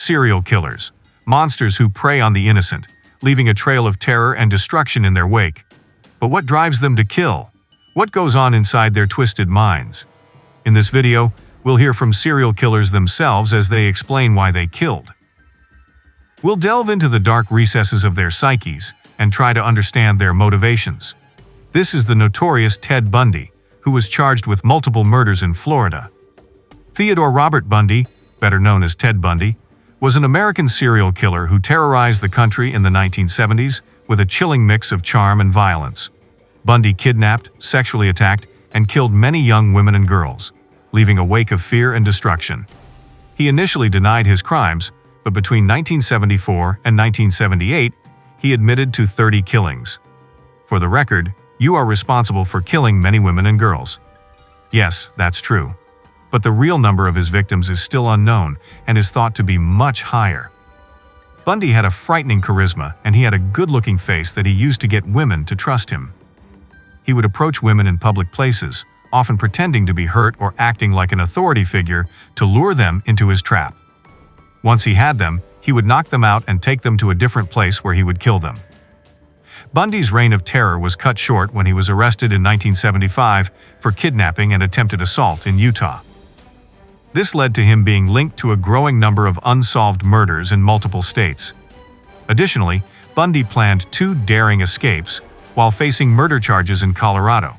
Serial killers. Monsters who prey on the innocent, leaving a trail of terror and destruction in their wake. But what drives them to kill? What goes on inside their twisted minds? In this video, we'll hear from serial killers themselves as they explain why they killed. We'll delve into the dark recesses of their psyches and try to understand their motivations. This is the notorious Ted Bundy, who was charged with multiple murders in Florida. Theodore Robert Bundy, better known as Ted Bundy, was an American serial killer who terrorized the country in the 1970s with a chilling mix of charm and violence. Bundy kidnapped, sexually attacked, and killed many young women and girls, leaving a wake of fear and destruction. He initially denied his crimes, but between 1974 and 1978, he admitted to 30 killings. For the record, you are responsible for killing many women and girls. Yes, that's true. But the real number of his victims is still unknown and is thought to be much higher. Bundy had a frightening charisma, and he had a good-looking face that he used to get women to trust him. He would approach women in public places, often pretending to be hurt or acting like an authority figure to lure them into his trap. Once he had them, he would knock them out and take them to a different place where he would kill them. Bundy's reign of terror was cut short when he was arrested in 1975 for kidnapping and attempted assault in Utah. This led to him being linked to a growing number of unsolved murders in multiple states. Additionally, Bundy planned 2 daring escapes while facing murder charges in Colorado,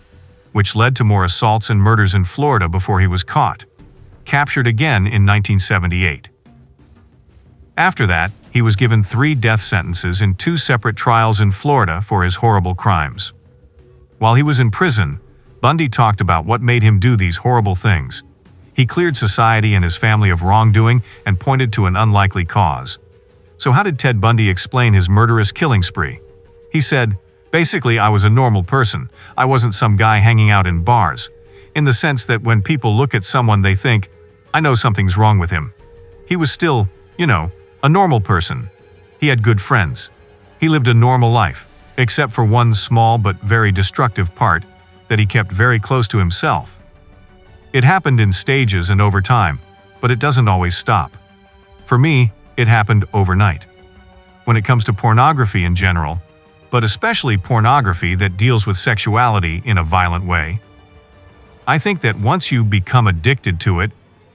which led to more assaults and murders in Florida before he was caught, captured again in 1978. After that, he was given 3 death sentences in 2 separate trials in Florida for his horrible crimes. While he was in prison, Bundy talked about what made him do these horrible things. He cleared society and his family of wrongdoing and pointed to an unlikely cause. So how did Ted Bundy explain his murderous killing spree? He said, "Basically, I was a normal person. I wasn't some guy hanging out in bars. In the sense that when people look at someone they think, I know something's wrong with him. He was still, a normal person. He had good friends. He lived a normal life, except for one small but very destructive part that he kept very close to himself. It happened in stages and over time, but it doesn't always stop. For me, it happened overnight. When it comes to pornography in general, but especially pornography that deals with sexuality in a violent way, I think that once you become addicted to it,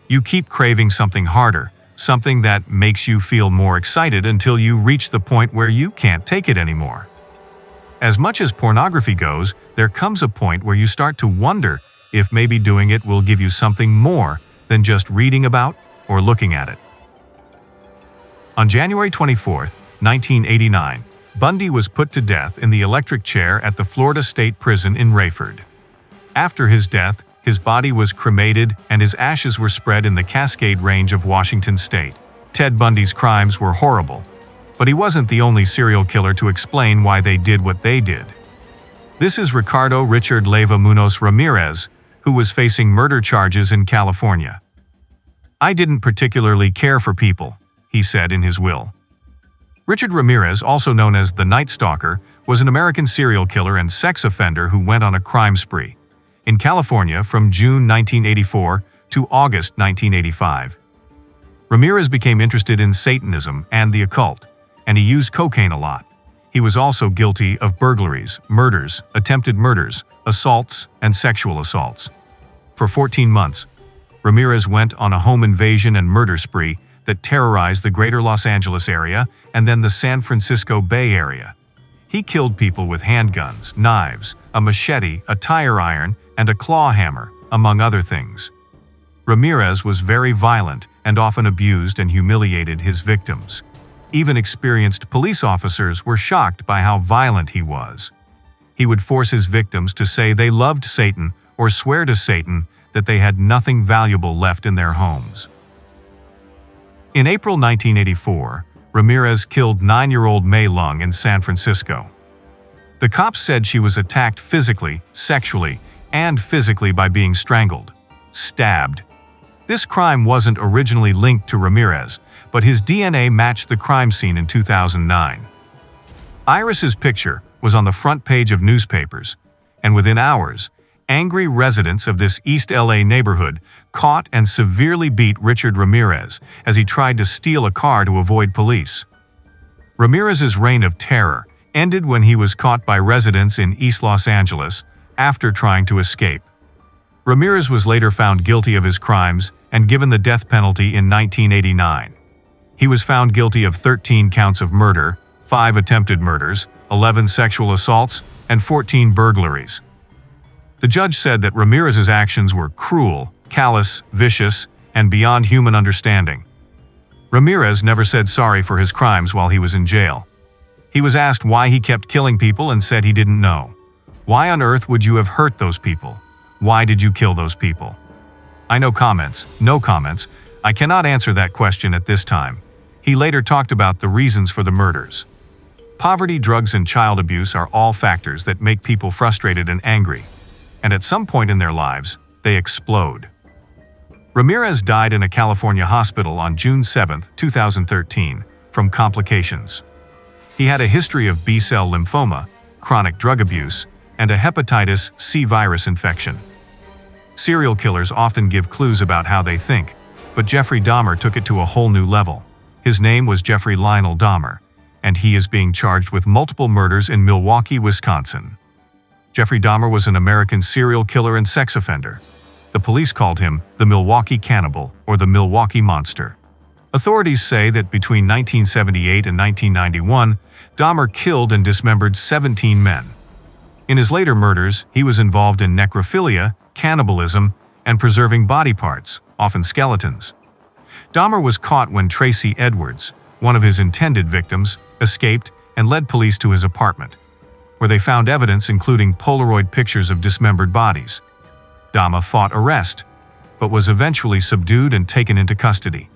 you keep craving something harder, something that makes you feel more excited until you reach the point where you can't take it anymore. As much as pornography goes, there comes a point where you start to wonder if maybe doing it will give you something more than just reading about or looking at it. On January 24, 1989, Bundy was put to death in the electric chair at the Florida State Prison in Rayford. After his death, his body was cremated and his ashes were spread in the Cascade Range of Washington State. Ted Bundy's crimes were horrible, but he wasn't the only serial killer to explain why they did what they did. This is Ricardo Richard Leyva Munoz Ramirez, who was facing murder charges in California. "I didn't particularly care for people," he said in his will. Richard Ramirez, also known as the Night Stalker, was an American serial killer and sex offender who went on a crime spree in California from June 1984 to August 1985. Ramirez became interested in Satanism and the occult, and he used cocaine a lot. He was also guilty of burglaries, murders, attempted murders, assaults, and sexual assaults. For 14 months, Ramirez went on a home invasion and murder spree that terrorized the greater Los Angeles area and then the San Francisco Bay Area. He killed people with handguns, knives, a machete, a tire iron, and a claw hammer, among other things. Ramirez was very violent and often abused and humiliated his victims. Even experienced police officers were shocked by how violent he was. He would force his victims to say they loved Satan or swear to Satan that they had nothing valuable left in their homes. In April 1984, Ramirez killed 9-year-old May Lung in San Francisco. The cops said she was attacked physically, sexually, and physically by being strangled, stabbed. This crime wasn't originally linked to Ramirez, but his DNA matched the crime scene in 2009. Iris's picture was on the front page of newspapers, and within hours, Angry residents of this East LA neighborhood caught and severely beat Richard Ramirez as he tried to steal a car to avoid police. Ramirez's reign of terror ended when he was caught by residents in East Los Angeles after trying to escape. Ramirez was later found guilty of his crimes and given the death penalty in 1989. He was found guilty of 13 counts of murder, 5 attempted murders, 11 sexual assaults, and 14 burglaries. The judge said that Ramirez's actions were cruel, callous, vicious, and beyond human understanding. Ramirez never said sorry for his crimes while he was in jail. He was asked why he kept killing people and said he didn't know. Why on earth would you have hurt those people? Why did you kill those people? No comments. I cannot answer that question at this time. He later talked about the reasons for the murders. Poverty, drugs, and child abuse are all factors that make people frustrated and angry. And at some point in their lives, they explode. Ramirez died in a California hospital on June 7, 2013, from complications. He had a history of B-cell lymphoma, chronic drug abuse, and a hepatitis C virus infection. Serial killers often give clues about how they think, but Jeffrey Dahmer took it to a whole new level. His name was Jeffrey Lionel Dahmer, and he is being charged with multiple murders in Milwaukee, Wisconsin. Jeffrey Dahmer was an American serial killer and sex offender. The police called him the Milwaukee Cannibal or the Milwaukee Monster. Authorities say that between 1978 and 1991, Dahmer killed and dismembered 17 men. In his later murders, he was involved in necrophilia, cannibalism, and preserving body parts, often skeletons. Dahmer was caught when Tracy Edwards, one of his intended victims, escaped and led police to his apartment, where they found evidence including Polaroid pictures of dismembered bodies. Dahmer fought arrest, but was eventually subdued and taken into custody.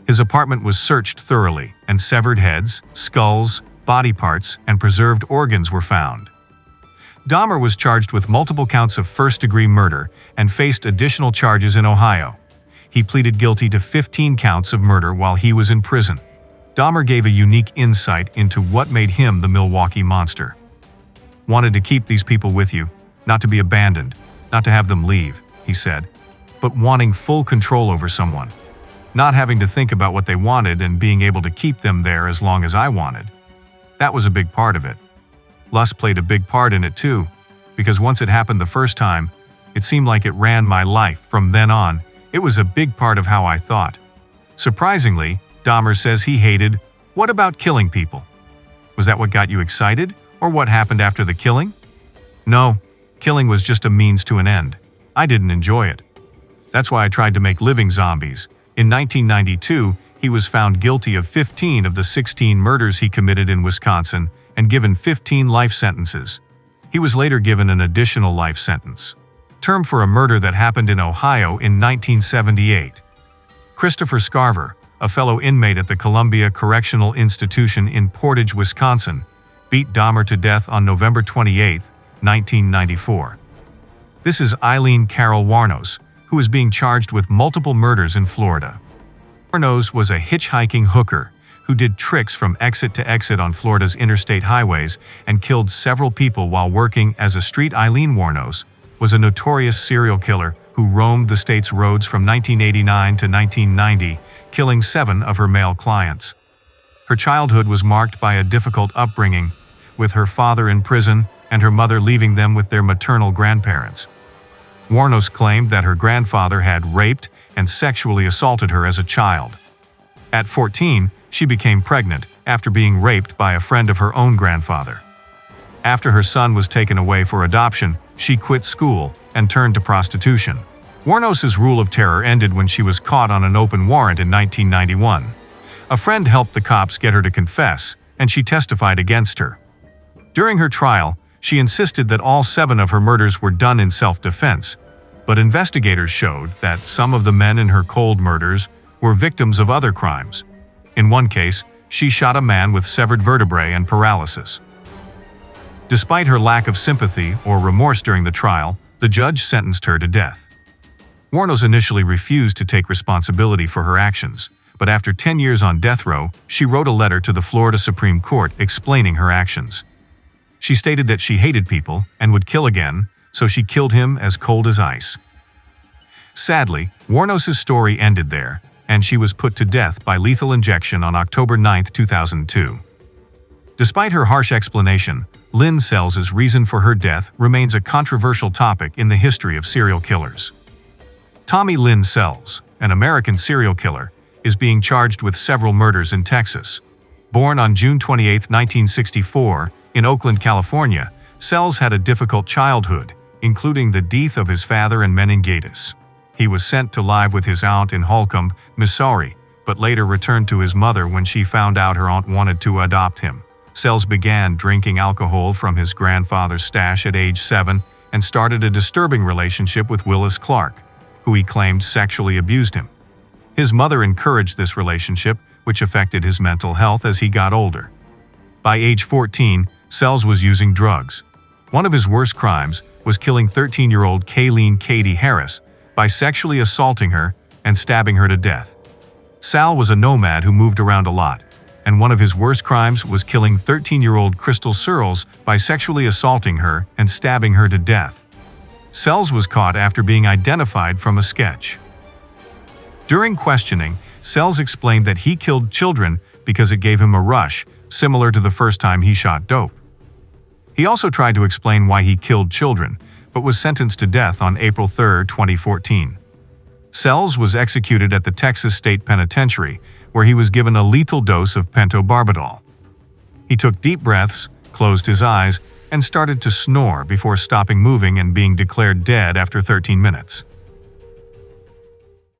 His apartment was searched thoroughly, and severed heads, skulls, body parts, and preserved organs were found. Dahmer was charged with multiple counts of first-degree murder and faced additional charges in Ohio. He pleaded guilty to 15 counts of murder while he was in prison. Dahmer gave a unique insight into what made him the Milwaukee Monster. Wanted to keep these people with you, not to be abandoned, not to have them leave, he said, but wanting full control over someone. Not having to think about what they wanted and being able to keep them there as long as I wanted. That was a big part of it. Lust played a big part in it too, because once it happened the first time, it seemed like it ran my life. From then on, it was a big part of how I thought. Surprisingly, Dahmer says he hated, "What about killing people? Was that what got you excited? Or what happened after the killing?" "No, killing was just a means to an end. I didn't enjoy it. That's why I tried to make living zombies." In 1992, he was found guilty of 15 of the 16 murders he committed in Wisconsin and given 15 life sentences. He was later given an additional life sentence, term for a murder that happened in Ohio in 1978. Christopher Scarver, a fellow inmate at the Columbia Correctional Institution in Portage, Wisconsin, beat Dahmer to death on November 28, 1994. This is Eileen Carol Warnos, who is being charged with multiple murders in Florida. Warnos was a hitchhiking hooker who did tricks from exit to exit on Florida's interstate highways and killed several people while working as a street. Eileen Warnos was a notorious serial killer who roamed the state's roads from 1989 to 1990, killing 7 of her male clients. Her childhood was marked by a difficult upbringing, with her father in prison and her mother leaving them with their maternal grandparents. Warnos claimed that her grandfather had raped and sexually assaulted her as a child. At 14, she became pregnant after being raped by a friend of her own grandfather. After her son was taken away for adoption, she quit school and turned to prostitution. Warnos's rule of terror ended when she was caught on an open warrant in 1991. A friend helped the cops get her to confess, and she testified against her. During her trial, she insisted that all 7 of her murders were done in self-defense, but investigators showed that some of the men in her cold murders were victims of other crimes. In one case, she shot a man with severed vertebrae and paralysis. Despite her lack of sympathy or remorse during the trial, the judge sentenced her to death. Warnos initially refused to take responsibility for her actions, but after 10 years on death row, she wrote a letter to the Florida Supreme Court explaining her actions. She stated that she hated people and would kill again, so she killed him as cold as ice. Sadly, Warnos's story ended there, and she was put to death by lethal injection on October 9, 2002. Despite her harsh explanation, Lynn Sells' reason for her death remains a controversial topic in the history of serial killers. Tommy Lynn Sells, an American serial killer, is being charged with several murders in Texas. Born on June 28, 1964, in Oakland, California, Sells had a difficult childhood, including the death of his father and meningitis. He was sent to live with his aunt in Holcomb, Missouri, but later returned to his mother when she found out her aunt wanted to adopt him. Sells began drinking alcohol from his grandfather's stash at age 7 and started a disturbing relationship with Willis Clark, who he claimed sexually abused him. His mother encouraged this relationship, which affected his mental health as he got older. By age 14, Sells was using drugs. One of his worst crimes was killing 13-year-old Kayleen Katie Harris by sexually assaulting her and stabbing her to death. Sal was a nomad who moved around a lot, and one of his worst crimes was killing 13-year-old Crystal Searles by sexually assaulting her and stabbing her to death. Sells was caught after being identified from a sketch. During questioning, Sells explained that he killed children because it gave him a rush, similar to the first time he shot dope. He also tried to explain why he killed children, but was sentenced to death on April 3, 2014. Sells was executed at the Texas State Penitentiary, where he was given a lethal dose of pentobarbital. He took deep breaths, closed his eyes, and started to snore before stopping moving and being declared dead after 13 minutes.